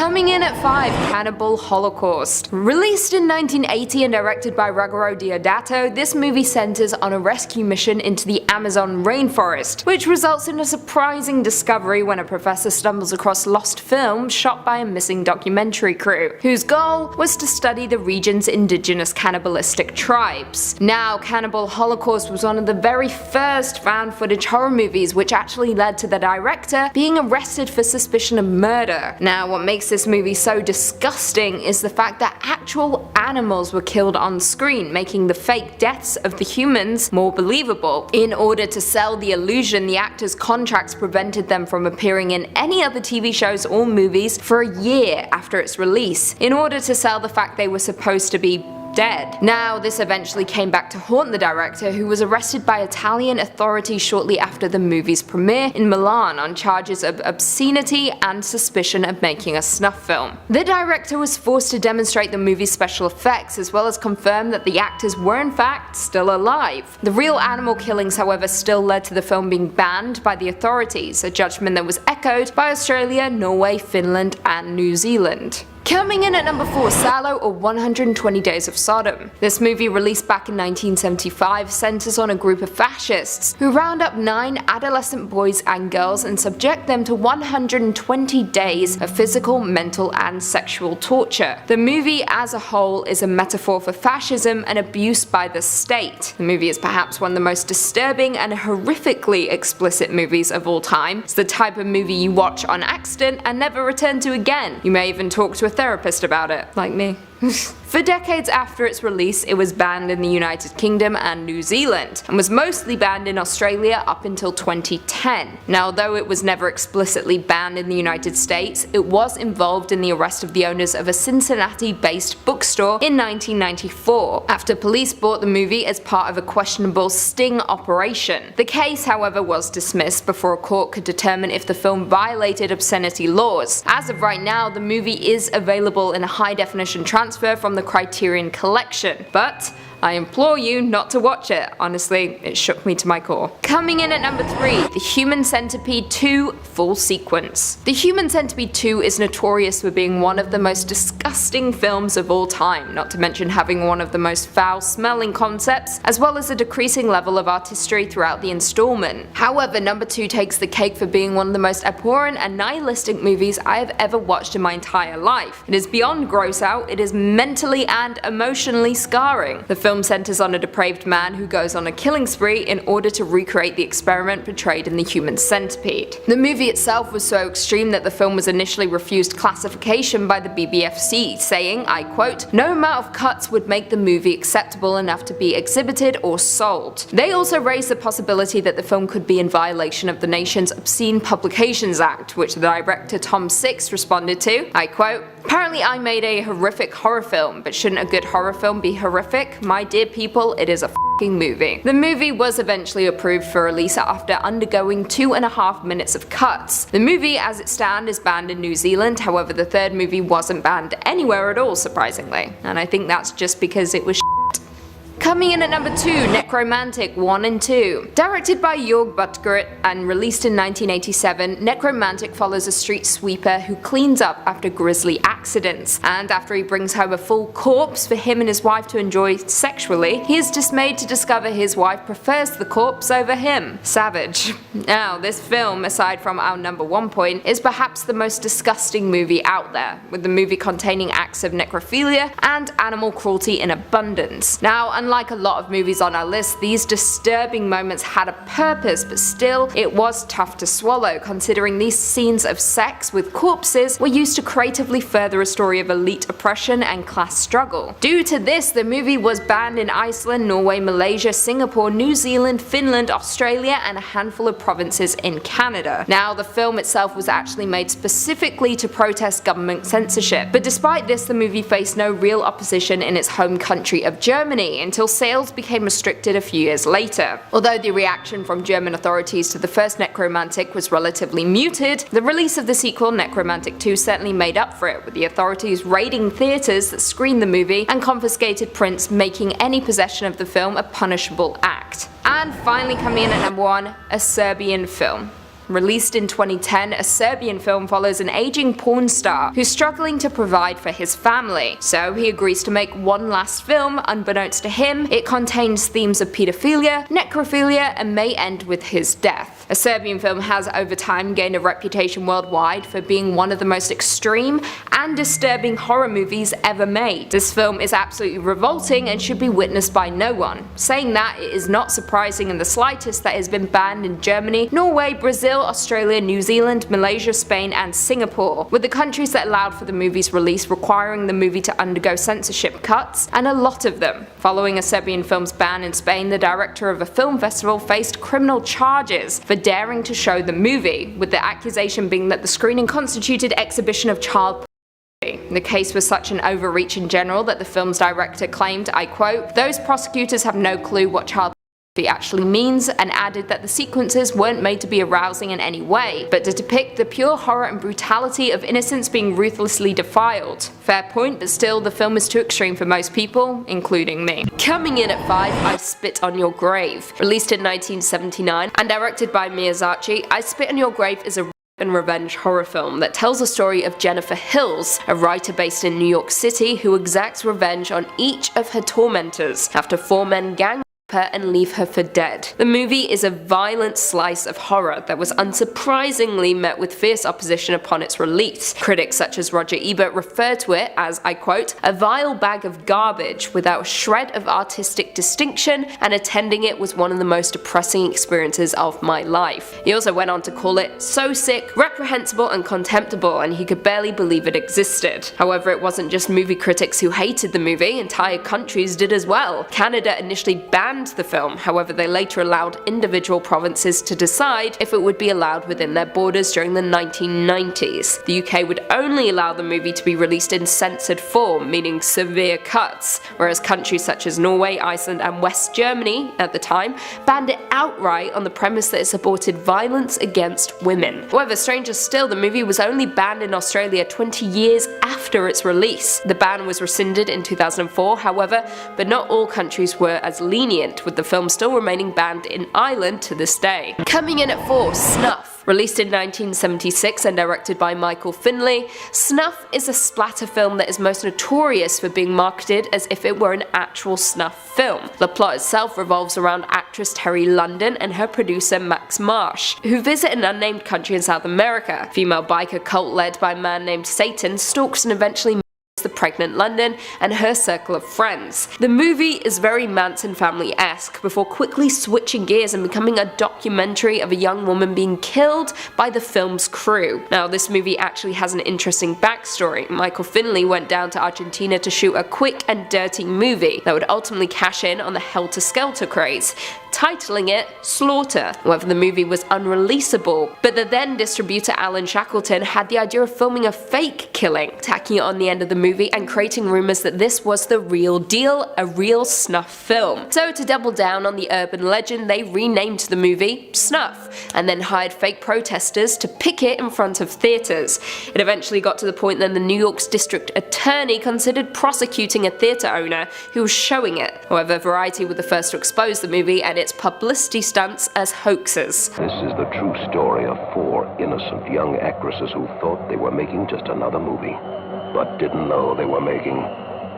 Coming in at 5, Cannibal HoIocaust. Released in 1980 and directed by Ruggero Deodato, this movie centers on a rescue mission into the Amazon rainforest, which results in a surprising discovery when a professor stumbles across lost film shot by a missing documentary crew, whose goal was to study the region's indigenous cannibalistic tribes. Now, Cannibal HoIocaust was one of the very first found footage horror movies, which actually led to the director being arrested for suspicion of murder. Now, what makes this movie so disgusting is the fact that actual animals were killed on screen, making the fake deaths of the humans more believable. In order to sell the illusion, the actors' contracts prevented them from appearing in any other TV shows or movies for a year after its release, in order to sell the fact they were supposed to be dead. Now, this eventually came back to haunt the director, who was arrested by Italian authorities shortly after the movie's premiere in Milan on charges of obscenity and suspicion of making a snuff film. The director was forced to demonstrate the movie's special effects, as well as confirm that the actors were in fact still alive. The real animal killings, however, still led to the film being banned by the authorities, a judgment that was echoed by Australia, Norway, Finland, and New Zealand. Coming in at number 4, Salò or 120 Days of Sodom. This movie, released back in 1975, centers on a group of fascists who round up 9 adolescent boys and girls and subject them to 120 days of physical, mental, and sexual torture. The movie as a whole is a metaphor for fascism and abuse by the state. The movie is perhaps one of the most disturbing and horrifically explicit movies of all time. It's the type of movie you watch on accident and never return to again. You may even talk to a therapist about it, like me. For decades after its release, it was banned in the United Kingdom and New Zealand, and was mostly banned in Australia up until 2010. Now, although it was never explicitly banned in the United States, it was involved in the arrest of the owners of a Cincinnati-based bookstore in 1994, after police bought the movie as part of a questionable sting operation. The case, however, was dismissed before a court could determine if the film violated obscenity laws. As of right now, the movie is available in a high-definition transfer from the Criterion Collection, but I implore you not to watch it. Honestly, it shook me to my core. Coming in at number 3, The Human Centipede 2 Full Sequence. The Human Centipede 2 is notorious for being one of the most disgusting films of all time, not to mention having one of the most foul-smelling concepts, as well as a decreasing level of artistry throughout the installment. However, number 2 takes the cake for being one of the most abhorrent and nihilistic movies I have ever watched in my entire life. It is beyond gross out, it is mentally and emotionally scarring. The film centers on a depraved man who goes on a killing spree in order to recreate the experiment portrayed in The Human Centipede. The movie itself was so extreme that the film was initially refused classification by the BBFC, saying, I quote, "No amount of cuts would make the movie acceptable enough to be exhibited or sold." They also raised the possibility that the film could be in violation of the nation's Obscene Publications Act, which the director Tom Six responded to, I quote, "Apparently I made a horrific horror film, but shouldn't a good horror film be horrific? My dear people, it is a f***ing movie." The movie was eventually approved for release after undergoing 2.5 minutes of cuts. The movie as it stands is banned in New Zealand, however the third movie wasn't banned anywhere at all, surprisingly, and I think that's just because it was Coming in at number 2, Necromantic 1 and 2. Directed by Jörg Buttgereit and released in 1987, Necromantic follows a street sweeper who cleans up after grisly accidents, and after he brings home a full corpse for him and his wife to enjoy sexually, he is dismayed to discover his wife prefers the corpse over him. Savage. Now, this film, aside from our number 1 point, is perhaps the most disgusting movie out there, with the movie containing acts of necrophilia and animal cruelty in abundance. Now, unlike a lot of movies on our list, these disturbing moments had a purpose, but still, it was tough to swallow, considering these scenes of sex with corpses were used to creatively further a story of elite oppression and class struggle. Due to this, the movie was banned in Iceland, Norway, Malaysia, Singapore, New Zealand, Finland, Australia, and a handful of provinces in Canada. Now, the film itself was actually made specifically to protest government censorship, but despite this, the movie faced no real opposition in its home country of Germany until sales became restricted a few years later. Although the reaction from German authorities to the first Necromantic was relatively muted, the release of the sequel, Necromantic 2, certainly made up for it, with the authorities raiding theatres that screened the movie and confiscated prints, making any possession of the film a punishable act. And finally coming in at number 1, a Serbian film. Released in 2010, a Serbian film follows an aging porn star who's struggling to provide for his family. So he agrees to make one last film. Unbeknownst to him, it contains themes of pedophilia, necrophilia, and may end with his death. A Serbian film has over time gained a reputation worldwide for being one of the most extreme and disturbing horror movies ever made. This film is absolutely revolting and should be witnessed by no one. Saying that, it is not surprising in the slightest that it has been banned in Germany, Norway, Brazil, Australia, New Zealand, Malaysia, Spain, and Singapore, with the countries that allowed for the movie's release requiring the movie to undergo censorship cuts, and a lot of them. Following a Serbian film's ban in Spain, the director of a film festival faced criminal charges for daring to show the movie, with the accusation being that the screening constituted exhibition of child pornography. The case was such an overreach in general that the film's director claimed, I quote, "Those prosecutors have no clue what child pornography actually means," and added that the sequences weren't made to be arousing in any way, but to depict the pure horror and brutality of innocence being ruthlessly defiled. Fair point, but still the film is too extreme for most people, including me. Coming in at 5, I Spit on Your Grave. Released in 1979 and directed by Miyazaki, I Spit on Your Grave is a and revenge horror film that tells the story of Jennifer Hills, a writer based in New York City who exacts revenge on each of her tormentors after 4 men gang her and leave her for dead. The movie is a violent slice of horror that was unsurprisingly met with fierce opposition upon its release. Critics such as Roger Ebert refer to it as, I quote, "a vile bag of garbage without a shred of artistic distinction, and attending it was one of the most depressing experiences of my life." He also went on to call it so sick, reprehensible, and contemptible, and he could barely believe it existed. However, it wasn't just movie critics who hated the movie, entire countries did as well. Canada initially banned the film, however they later allowed individual provinces to decide if it would be allowed within their borders during the 1990s. The UK would only allow the movie to be released in censored form, meaning severe cuts, whereas countries such as Norway, Iceland, and West Germany at the time banned it outright on the premise that it supported violence against women. However, stranger still, the movie was only banned in Australia 20 years after its release. The ban was rescinded in 2004, however, but not all countries were as lenient, with the film still remaining banned in Ireland to this day. Coming in at 4, Snuff. Released in 1976 and directed by Michael Finley, Snuff is a splatter film that is most notorious for being marketed as if it were an actual snuff film. The plot itself revolves around actress Terry London and her producer Max Marsh, who visit an unnamed country in South America. A female biker cult led by a man named Satan stalks and eventually the pregnant London and her circle of friends. The movie is very Manson family-esque before quickly switching gears and becoming a documentary of a young woman being killed by the film's crew. Now, this movie actually has an interesting backstory. Michael Finley went down to Argentina to shoot a quick and dirty movie that would ultimately cash in on the helter-skelter craze, titling it Slaughter. However, the movie was unreleasable, but the then distributor Alan Shackleton had the idea of filming a fake killing, tacking it on the end of the movie and creating rumors that this was the real deal, a real snuff film. So to double down on the urban legend, they renamed the movie Snuff, and then hired fake protesters to picket in front of theaters. It eventually got to the point that the New York's district attorney considered prosecuting a theater owner who was showing it. However, Variety were the first to expose the movie and its publicity stunts as hoaxes. This is the true story of 4 innocent young actresses who thought they were making just another movie, but didn't know they were making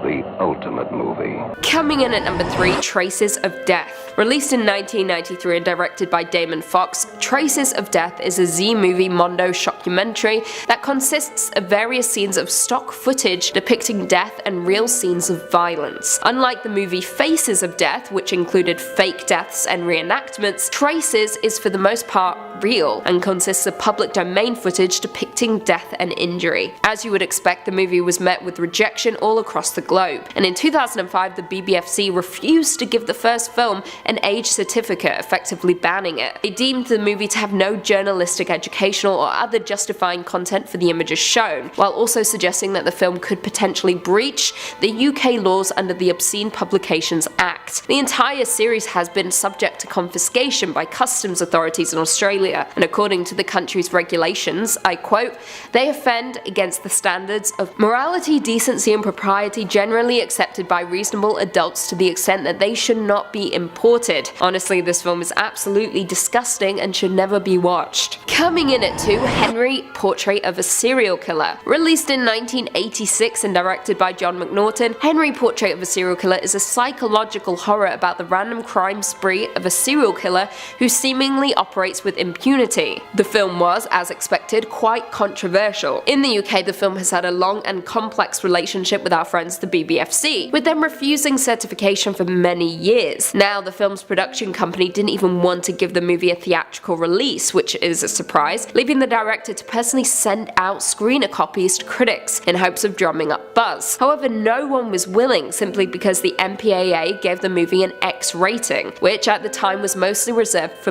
the ultimate movie. Coming in at number 3, Traces of Death. Released in 1993 and directed by Damon Fox, Traces of Death is a Z-Movie Mondo shockumentary that consists of various scenes of stock footage depicting death and real scenes of violence. Unlike the movie Faces of Death, which included fake deaths and reenactments, Traces is for the most part real and consists of public domain footage depicting death and injury. As you would expect, the movie was met with rejection all across the globe, and in 2005 the BBFC refused to give the first film an age certificate, effectively banning it. They deemed the movie to have no journalistic, educational, or other justifying content for the images shown, while also suggesting that the film could potentially breach the UK laws under the Obscene Publications Act. The entire series has been subject to confiscation by customs authorities in Australia Australia, and according to the country's regulations, I quote, "They offend against the standards of morality, decency and propriety generally accepted by reasonable adults to the extent that they should not be imported." Honestly, this film is absolutely disgusting and should never be watched. Coming in at 2, Henry, Portrait of a Serial Killer. Released in 1986 and directed by John McNaughton, Henry, Portrait of a Serial Killer is a psychological horror about the random crime spree of a serial killer who seemingly operates with impunity. The film was, as expected, quite controversial. In the UK, the film has had a long and complex relationship with our friends the BBFC, with them refusing certification for many years. Now, the film's production company didn't even want to give the movie a theatrical release, which is a surprise, leaving the director to personally send out screener copies to critics in hopes of drumming up buzz. However, no one was willing, simply because the MPAA gave the movie an X rating, which at the time was mostly reserved for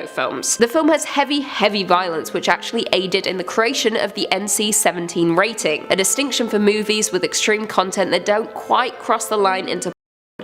films. The film has heavy violence, which actually aided in the creation of the NC-17 rating, a distinction for movies with extreme content that don't quite cross the line into.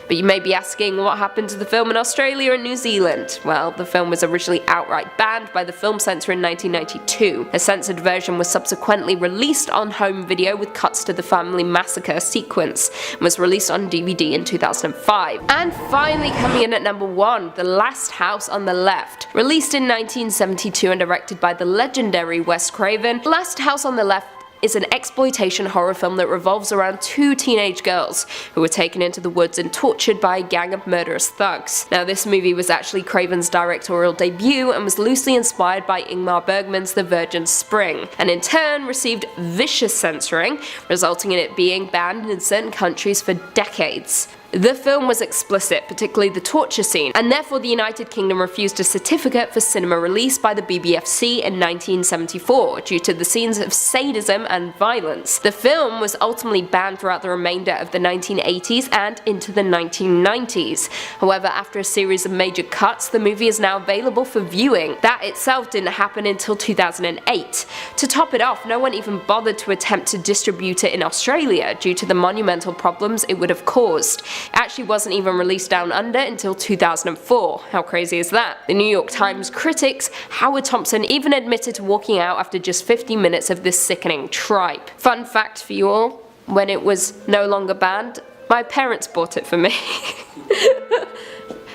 But you may be asking, what happened to the film in Australia and New Zealand? Well, the film was originally outright banned by the film censor in 1992. A censored version was subsequently released on home video with cuts to the family massacre sequence, and was released on DVD in 2005. And finally, coming in at number 1, The Last House on the Left. Released in 1972 and directed by the legendary Wes Craven, The Last House on the Left is an exploitation horror film that revolves around 2 teenage girls who were taken into the woods and tortured by a gang of murderous thugs. Now, this movie was actually Craven's directorial debut and was loosely inspired by Ingmar Bergman's The Virgin Spring, and in turn received vicious censoring, resulting in it being banned in certain countries for decades. The film was explicit, particularly the torture scene, and therefore the United Kingdom refused a certificate for cinema release by the BBFC in 1974 due to the scenes of sadism and violence. The film was ultimately banned throughout the remainder of the 1980s and into the 1990s. However, after a series of major cuts, the movie is now available for viewing. That itself didn't happen until 2008. To top it off, no one even bothered to attempt to distribute it in Australia due to the monumental problems it would have caused. It actually wasn't even released down under until 2004. How crazy is that? The New York Times critics, Howard Thompson, even admitted to walking out after just 50 minutes of this sickening tripe. Fun fact for you all, when it was no longer banned, my parents bought it for me.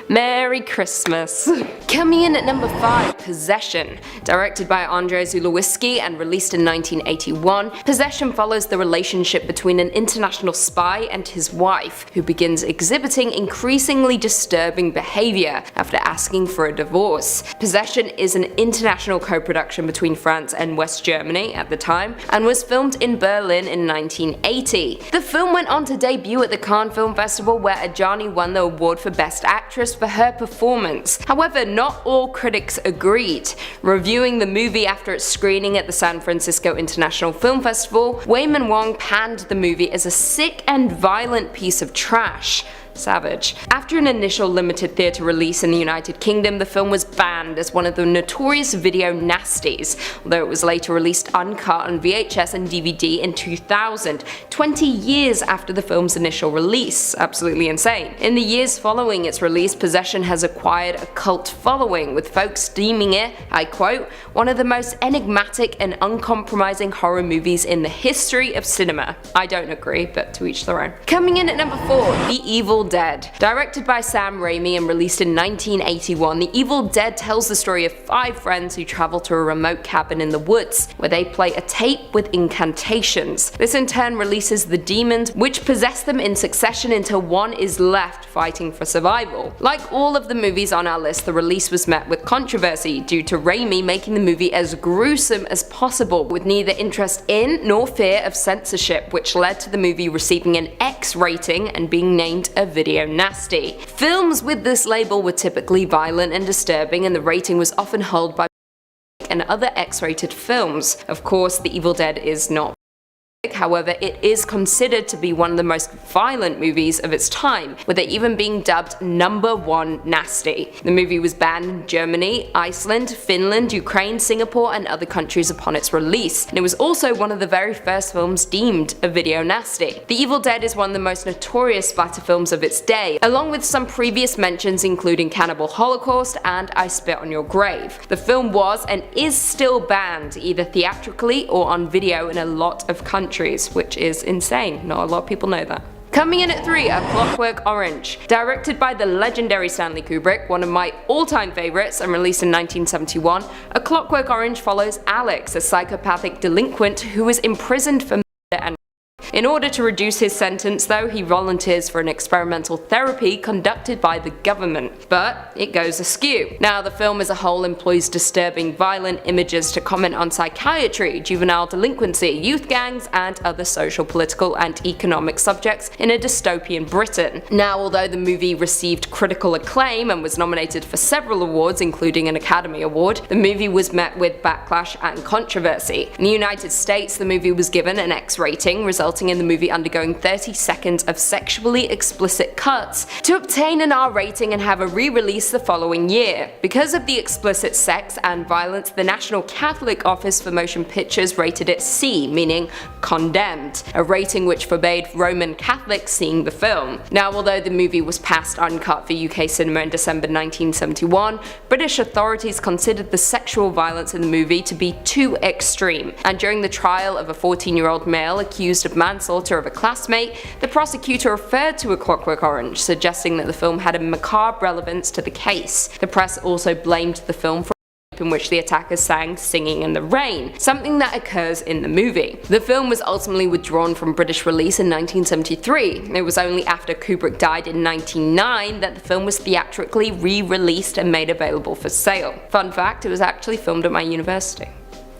Merry Christmas. Coming in at number 5, Possession. Directed by Andrzej Zulawski and released in 1981, Possession follows the relationship between an international spy and his wife, who begins exhibiting increasingly disturbing behavior after asking for a divorce. Possession is an international co-production between France and West Germany at the time, and was filmed in Berlin in 1980. The film went on to debut at the Cannes Film Festival, where Adjani won the award for Best Actress for her performance. However, not all critics agreed. Reviewing the movie after its screening at the San Francisco International Film Festival, Wayman Wong panned the movie as a sick and violent piece of trash. Savage. After an initial limited theatre release in the United Kingdom, the film was banned as one of the notorious video nasties, although it was later released uncut on VHS and DVD in 2000, 20 years after the film's initial release. Absolutely insane. In the years following its release, Possession has acquired a cult following, with folks deeming it, I quote, one of the most enigmatic and uncompromising horror movies in the history of cinema. I don't agree, but to each their own. Coming in at number 4, The Evil Dead. Directed by Sam Raimi and released in 1981, The Evil Dead tells the story of 5 friends who travel to a remote cabin in the woods, where they play a tape with incantations. This in turn releases the demons, which possess them in succession until one is left fighting for survival. Like all of the movies on our list, the release was met with controversy due to Raimi making the movie as gruesome as possible, with neither interest in nor fear of censorship, which led to the movie receiving an X rating and being named a video nasty. Films with this label were typically violent and disturbing, and the rating was often held by and other X-rated films. Of course, The Evil Dead is not. however, it is considered to be one of the most violent movies of its time, with it even being dubbed #1 nasty. The movie was banned in Germany, Iceland, Finland, Ukraine, Singapore, and other countries upon its release, and it was also one of the very first films deemed a video nasty. The Evil Dead is one of the most notorious splatter films of its day, along with some previous mentions including Cannibal HoIocaust and I Spit on Your Grave. The film was and is still banned, either theatrically or on video in a lot of countries, which is insane. Not a lot of people know that. Coming in at 3, A Clockwork Orange. Directed by the legendary Stanley Kubrick, one of my all-time favorites, and released in 1971, A Clockwork Orange follows Alex, a psychopathic delinquent who is imprisoned for murder and in order to reduce his sentence, though, he volunteers for an experimental therapy conducted by the government. But it goes askew. Now, the film as a whole employs disturbing, violent images to comment on psychiatry, juvenile delinquency, youth gangs, and other social, political, and economic subjects in a dystopian Britain. Now, although the movie received critical acclaim and was nominated for several awards, including an Academy Award, the movie was met with backlash and controversy. In the United States, the movie was given an X rating, resulting in the movie undergoing 30 seconds of sexually explicit cuts to obtain an R rating and have a re-release the following year. Because of the explicit sex and violence, the National Catholic Office for Motion Pictures rated it C, meaning condemned, a rating which forbade Roman Catholics seeing the film. Now, although the movie was passed uncut for UK cinema in December 1971, British authorities considered the sexual violence in the movie to be too extreme, and during the trial of a 14-year-old male accused of manslaughter of a classmate, the prosecutor referred to A Clockwork Orange, suggesting that the film had a macabre relevance to the case. The press also blamed the film for in which the attackers sang Singing in the Rain, something that occurs in the movie. The film was ultimately withdrawn from British release in 1973. It was only after Kubrick died in 1999 that the film was theatrically re-released and made available for sale. Fun fact, it was actually filmed at my university.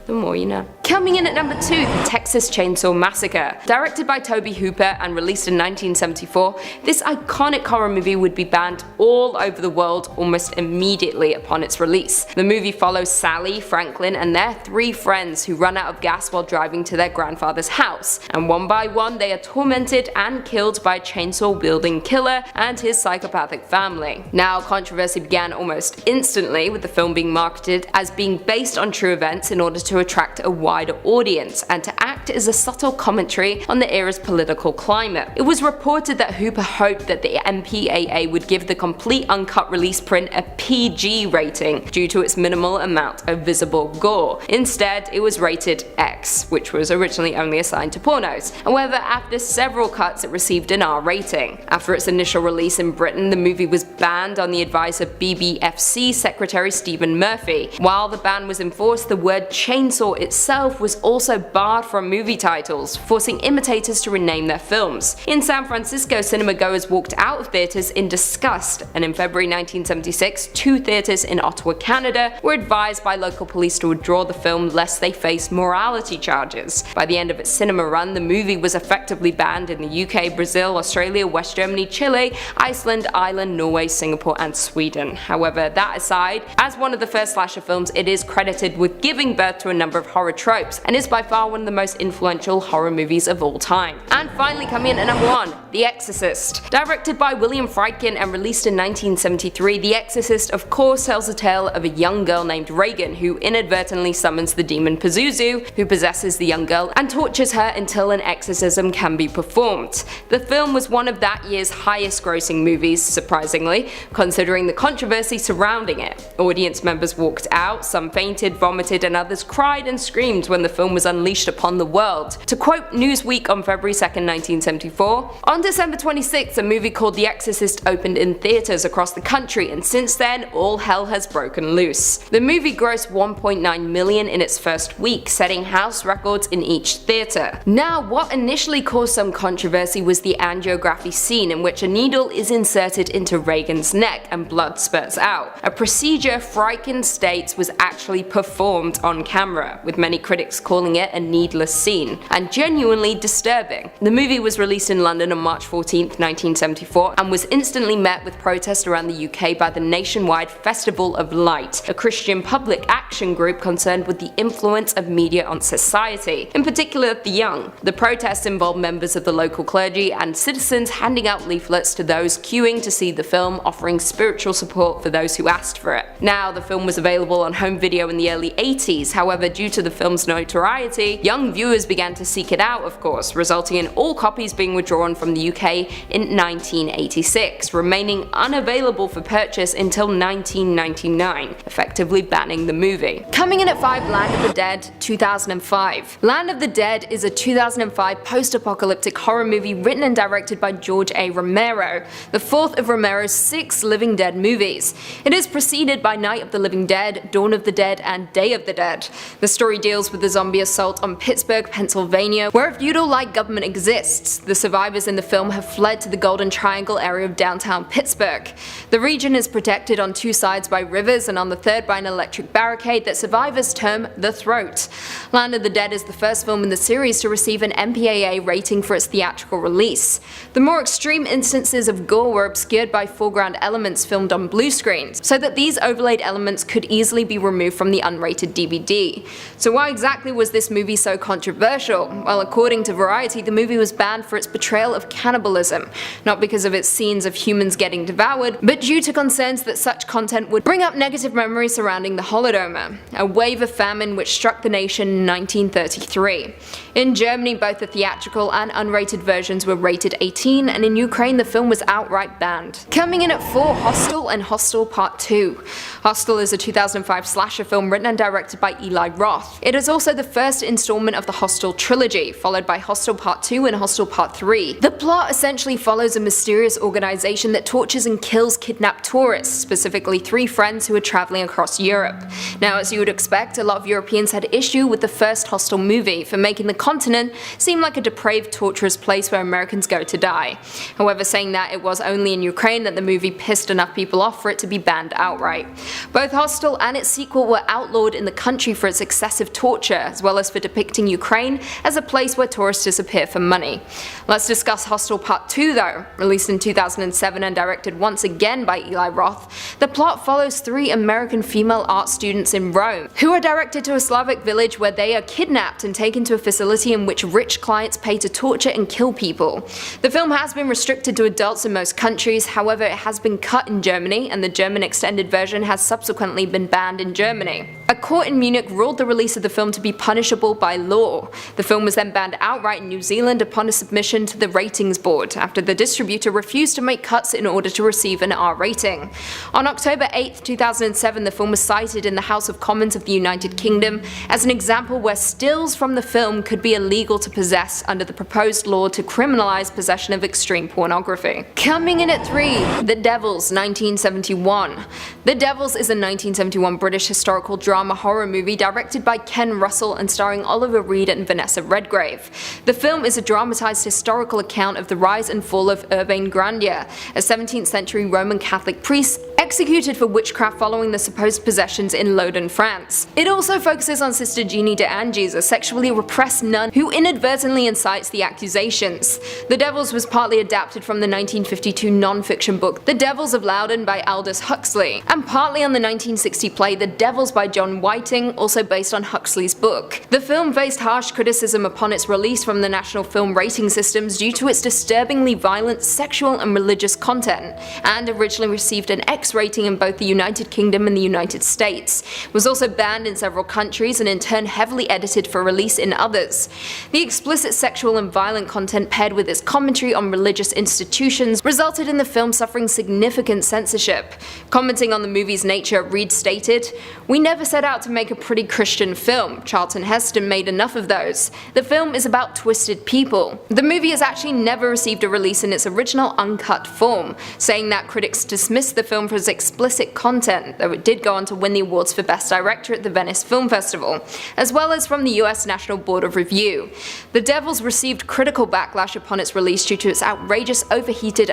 The more you know. Coming in at number 2, The Texas Chainsaw Massacre. Directed by Tobe Hooper and released in 1974, this iconic horror movie would be banned all over the world almost immediately upon its release. The movie follows Sally, Franklin, and their 3 friends who run out of gas while driving to their grandfather's house, and one by one they are tormented and killed by a chainsaw-wielding killer and his psychopathic family. Now, controversy began almost instantly, with the film being marketed as being based on true events in order to attract a wider audience and to act as a subtle commentary on the era's political climate. It was reported that Hooper hoped that the MPAA would give the complete uncut release print a PG rating due to its minimal amount of visible gore. Instead, it was rated X, which was originally only assigned to pornos. However, after several cuts, it received an R rating. After its initial release in Britain, the movie was banned on the advice of BBFC Secretary Stephen Murphy. While the ban was enforced, the word chainsaw itself was also barred from movie titles, forcing imitators to rename their films. In San Francisco, cinema goers walked out of theaters in disgust, and in February 1976, 2 theaters in Ottawa, Canada were advised by local police to withdraw the film lest they face morality charges. By the end of its cinema run, the movie was effectively banned in the UK, Brazil, Australia, West Germany, Chile, Iceland, Ireland, Norway, Singapore, and Sweden. However, that aside, as one of the first slasher films, it is credited with giving birth to a number of horror tropes, and is by far one of the most influential horror movies of all time. And finally, coming in at number 1, The Exorcist. Directed by William Friedkin and released in 1973, The Exorcist of course tells the tale of a young girl named Reagan who inadvertently summons the demon Pazuzu, who possesses the young girl and tortures her until an exorcism can be performed. The film was one of that year's highest grossing movies, surprisingly, considering the controversy surrounding it. Audience members walked out, some fainted, vomited, and others cried and screamed when the film was unleashed upon the world. To quote Newsweek on February 2nd, 1974, "On December 26th, a movie called The Exorcist opened in theaters across the country, and since then, all hell has broken loose." The movie grossed $1.9 million in its first week, setting house records in each theater. Now, what initially caused some controversy was the angiography scene in which a needle is inserted into Reagan's neck and blood spurts out, a procedure Friedkin states was actually performed on camera. camera, with many critics calling it a needless scene, and genuinely disturbing. The movie was released in London on March 14, 1974, and was instantly met with protest around the UK by the nationwide Festival of Light, a Christian public action group concerned with the influence of media on society, in particular the young. The protests involved members of the local clergy and citizens handing out leaflets to those queuing to see the film, offering spiritual support for those who asked for it. Now, the film was available on home video in the early 80s, however, due to the film's notoriety, young viewers began to seek it out, of course, resulting in all copies being withdrawn from the UK in 1986, remaining unavailable for purchase until 1999, effectively banning the movie. Coming in at 5, Land of the Dead, 2005. Land of the Dead is a 2005 post-apocalyptic horror movie written and directed by George A. Romero, the fourth of Romero's 6 Living Dead movies. It is preceded by Night of the Living Dead, Dawn of the Dead, and Day of the Dead. The story deals with the zombie assault on Pittsburgh, Pennsylvania, where a feudal-like government exists. The survivors in the film have fled to the Golden Triangle area of downtown Pittsburgh. The region is protected on 2 sides by rivers and on the third by an electric barricade that survivors term the Throat. Land of the Dead is the first film in the series to receive an MPAA rating for its theatrical release. The more extreme instances of gore were obscured by foreground elements filmed on blue screens, so that these overlaid elements could easily be removed from the unrated DVD. So why exactly was this movie so controversial? Well, according to Variety, the movie was banned for its portrayal of cannibalism, not because of its scenes of humans getting devoured, but due to concerns that such content would bring up negative memories surrounding the Holodomor, a wave of famine which struck the nation in 1933. In Germany, both the theatrical and unrated versions were rated 18, and in Ukraine the film was outright banned. Coming in at 4, Hostel and Hostel Part 2. Hostel is a 2005 slasher film written and directed by Eli Roth. It is also the first installment of the Hostel trilogy, followed by Hostel Part 2 and Hostel Part 3. The plot essentially follows a mysterious organization that tortures and kills kidnapped tourists, specifically 3 friends who are traveling across Europe. Now, as you would expect, a lot of Europeans had issue with the first Hostel movie for making the continent seem like a depraved, torturous place where Americans go to die. However, saying that, it was only in Ukraine that the movie pissed enough people off for it to be banned outright. Both Hostel and its sequel were outlawed in the country for its excessive torture, as well as for depicting Ukraine as a place where tourists disappear for money. Let's discuss Hostel Part 2 though. Released in 2007 and directed once again by Eli Roth, the plot follows 3 American female art students in Rome, who are directed to a Slavic village where they are kidnapped and taken to a facility in which rich clients pay to torture and kill people. The film has been restricted to adults in most countries, however it has been cut in Germany, and the German extended version has subsequently been banned in Germany. A court in Munich ruled the release of the film to be punishable by law. The film was then banned outright in New Zealand upon a submission to the ratings board, after the distributor refused to make cuts in order to receive an R rating. On October 8, 2007, the film was cited in the House of Commons of the United Kingdom as an example where stills from the film could be illegal to possess under the proposed law to criminalize possession of extreme pornography. Coming in at 3, The Devils, 1971. The Devils is a 1971 British historical drama horror movie directed by Ken Russell and starring Oliver Reed and Vanessa Redgrave. The film is a dramatized historical account of the rise and fall of Urbain Grandier, a 17th century Roman Catholic priest executed for witchcraft following the supposed possessions in Loudun, France. It also focuses on Sister Jeannie de Anges, a sexually repressed nun who inadvertently incites the accusations. The Devils was partly adapted from the 1952 non-fiction book The Devils of Loudun by Aldous Huxley, and partly on the 1960 play The Devils by John Whiting, also based on Huxley's book. The film faced harsh criticism upon its release from the national film rating systems due to its disturbingly violent, sexual and religious content, and originally received an X rating in both the United Kingdom and the United States. It was also banned in several countries and in turn heavily edited for release in others. The explicit sexual and violent content paired with its commentary on religious institutions resulted in the film suffering significant censorship. Commenting on the movie's nature, Reed stated, "We never set out to make a pretty Christian film. Charlton Heston made enough of those. The film is about twisted people." The movie has actually never received a release in its original uncut form, saying that critics dismissed the film for its explicit content, though it did go on to win the awards for Best Director at the Venice Film Festival, as well as from the US National Board of Review. The Devils received critical backlash upon its release due to its outrageous, overheated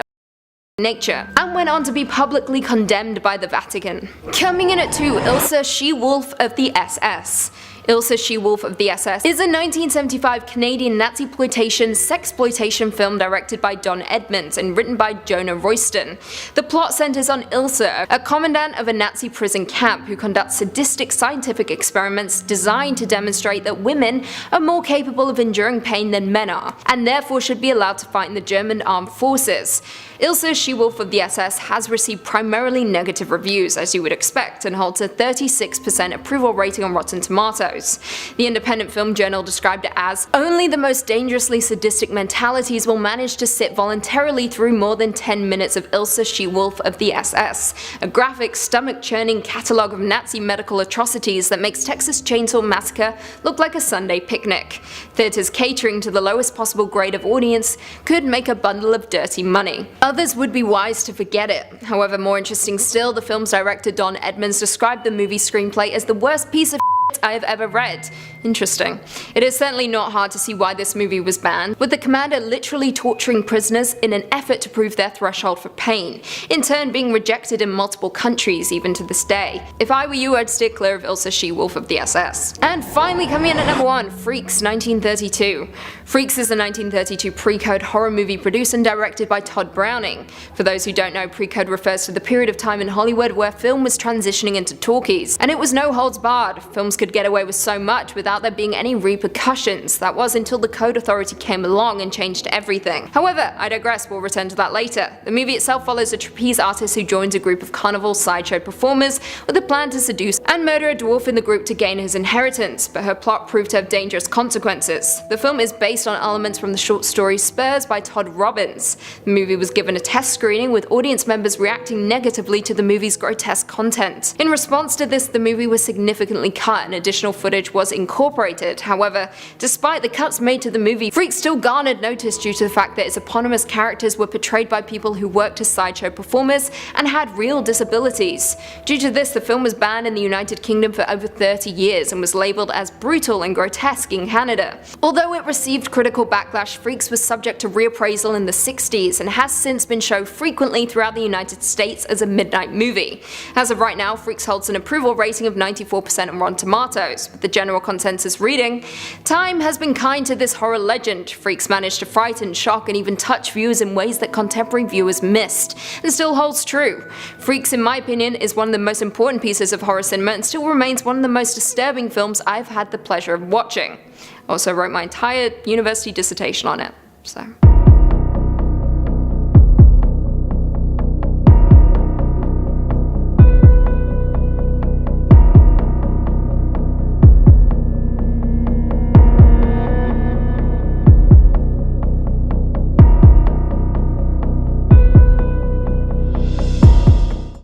nature, and went on to be publicly condemned by the Vatican. Coming in at 2, Ilsa She-Wolf of the SS. Ilsa She-Wolf of the SS is a 1975 Canadian Nazi-ploitation sexploitation film directed by Don Edmonds and written by Jonah Royston. The plot centers on Ilsa, a commandant of a Nazi prison camp who conducts sadistic scientific experiments designed to demonstrate that women are more capable of enduring pain than men are, and therefore should be allowed to fight in the German armed forces. Ilsa She-Wolf of the SS has received primarily negative reviews, as you would expect, and holds a 36% approval rating on Rotten Tomatoes. The Independent Film Journal described it as, "Only the most dangerously sadistic mentalities will manage to sit voluntarily through more than 10 minutes of Ilsa She-Wolf of the SS, a graphic, stomach-churning catalogue of Nazi medical atrocities that makes Texas Chainsaw Massacre look like a Sunday picnic. Theaters catering to the lowest possible grade of audience could make a bundle of dirty money." Others would be wise to forget it. However, more interesting still, the film's director Don Edmonds described the movie screenplay as the worst piece of I have ever read. Interesting. It is certainly not hard to see why this movie was banned, with the commander literally torturing prisoners in an effort to prove their threshold for pain, in turn being rejected in multiple countries even to this day. If I were you, I'd steer clear of Ilsa She-Wolf of the SS. And finally coming in at number 1, Freaks 1932. Freaks is a 1932 pre-code horror movie produced and directed by Todd Browning. For those who don't know, pre-code refers to the period of time in Hollywood where film was transitioning into talkies, and it was no holds barred. Films could get away with so much without there being any repercussions. That was until the Code Authority came along and changed everything. However, I digress, we'll return to that later. The movie itself follows a trapeze artist who joins a group of carnival sideshow performers with a plan to seduce and murder a dwarf in the group to gain his inheritance, but her plot proved to have dangerous consequences. The film is based on elements from the short story Spurs by Todd Robbins. The movie was given a test screening with audience members reacting negatively to the movie's grotesque content. In response to this, the movie was significantly cut and additional footage was incorporated. However, despite the cuts made to the movie, Freaks still garnered notice due to the fact that its eponymous characters were portrayed by people who worked as sideshow performers and had real disabilities. Due to this, the film was banned in the United Kingdom for over 30 years and was labelled as brutal and grotesque in Canada. Although it received critical backlash, Freaks was subject to reappraisal in the 60s and has since been shown frequently throughout the United States as a midnight movie. As of right now, Freaks holds an approval rating of 94% on Rotten Tomatoes, with the general consensus reading, "Time has been kind to this horror legend. Freaks managed to frighten, shock, and even touch viewers in ways that contemporary viewers missed, and still holds true. Freaks, in my opinion, is one of the most important pieces of horror cinema and still remains one of the most disturbing films I've had the pleasure of watching." Also wrote my entire university dissertation on it, so.